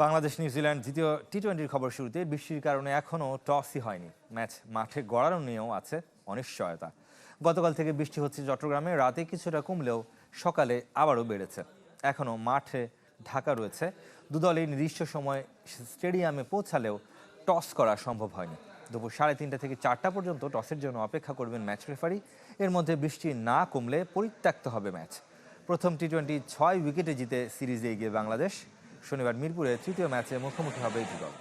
Bangladesh New Zealand দ্বিতীয় টি-20 খবর শুরুতে বৃষ্টির কারণে এখনও টসই হয়নি। ম্যাচ মাঠে গড়ানো নিয়েও আছে অনিশ্চয়তা। গতকাল থেকে বৃষ্টি হচ্ছে চট্টগ্রামে, রাতে কিছুটা কমলেও সকালে আবারও বেড়েছে। এখনও মাঠে ঢাকা রয়েছে। দুদলই নির্দিষ্ট সময় স্টেডিয়ামে পৌঁছালেও টস করা সম্ভব হয়নি। দুপুর 3:30 থেকে 4টা পর্যন্ত টসের জন্য অপেক্ষা করবেন ম্যাচ রেফারি। এর মধ্যে বৃষ্টি না কমলে পরিত্যক্ত হবে ম্যাচ। প্রথম টি-20 6 উইকেটে জিতে সিরিজে এগিয়ে বাংলাদেশ। শনিবার মিরপুরে তৃতীয় ম্যাচে মুখোমুখি হবে এই দুদল।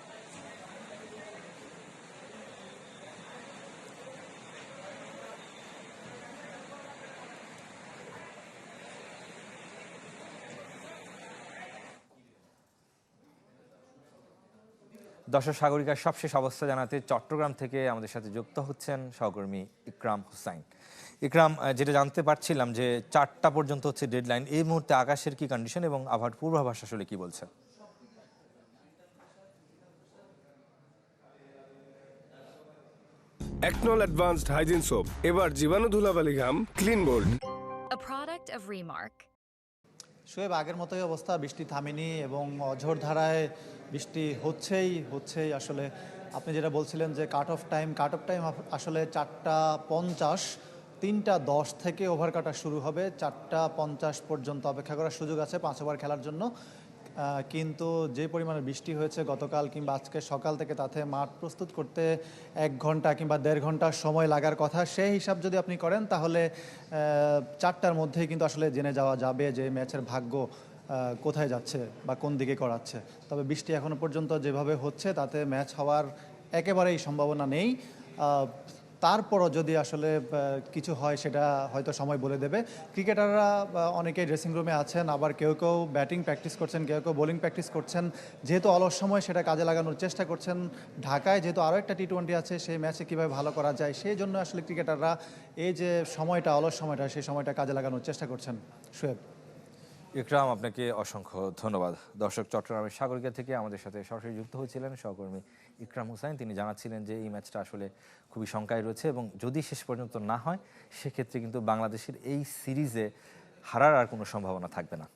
দর্শক, সাগরিকার সবশেষ অবস্থা জানাতে চট্টগ্রাম থেকে আমাদের সাথে যুক্ত হচ্ছেন সহকর্মী ইকরাম হুসাইন। ইকরাম, যেটা জানতে পারছিলাম যে 4টা পর্যন্ত হচ্ছে ডেডলাইন। এই মুহূর্তে আকাশের কি কন্ডিশন এবং আবহাওয়ার পূর্বাভাস আসলে কি বলছে? একনল অ্যাডভান্সড হাইজিন সোপ, এবার জীবাণু ধুলাবালি ঘাম clean bold. A product of Remark. Shoaib, আগের মতোই অবস্থা, বৃষ্টি থামেনি এবং অঝোর ধারায় বৃষ্টি হচ্ছেই। আসলে আপনি যেটা বলছিলেন যে কাট অফ টাইম আসলে 4:50, 3:10 থেকে ওভার কাটা শুরু হবে। 4:50 পর্যন্ত অপেক্ষা করার সুযোগ আছে 5 ওভার খেলার জন্য। কিন্তু যে পরিমাণে বৃষ্টি হয়েছে গতকাল কিংবা আজকে সকাল থেকে, তাতে মাঠ প্রস্তুত করতে 1 ঘন্টা কিংবা 1.5 ঘন্টা সময় লাগার কথা। সেই হিসাব যদি আপনি করেন তাহলে 4টার মধ্যেই কিন্তু আসলে জেনে যাওয়া যাবে যে ম্যাচের ভাগ্য কোথায় যাচ্ছে বা কোন দিকে করাচ্ছে। তবে বৃষ্টি এখনও পর্যন্ত যেভাবে হচ্ছে তাতে ম্যাচ হওয়ার একেবারেই সম্ভাবনা নেই। তারপরও যদি আসলে কিছু হয় সেটা হয়তো সময় বলে দেবে। ক্রিকেটাররা অনেকেই ড্রেসিং রুমে আছেন, আবার কেউ ব্যাটিং প্র্যাকটিস করছেন, কেউ বোলিং প্র্যাকটিস করছেন। যেহেতু অলস সময়, সেটা কাজে লাগানোর চেষ্টা করছেন। ঢাকায় যেহেতু আরও একটা টি-20 আছে, সেই ম্যাচে কীভাবে ভালো করা যায় সেই জন্য আসলে ক্রিকেটাররা এই যে অলস সময়টা, সেই সময়টা কাজে লাগানোর চেষ্টা করছেন। শোয়েব। ইকরাম, আপনাকে অসংখ্য ধন্যবাদ। দর্শক, চট্টগ্রামের সাগরিকা থেকে আমাদের সাথে সরাসরি যুক্ত হয়েছিলেন সহকর্মী ইকরাম হুসাইন। তিনি জানাচ্ছিলেন যে এই ম্যাচটা আসলে খুবই শঙ্কায় রয়েছে এবং যদি শেষ পর্যন্ত না হয় সেক্ষেত্রে কিন্তু বাংলাদেশের এই সিরিজে হারার আর কোনো সম্ভাবনা থাকবে না।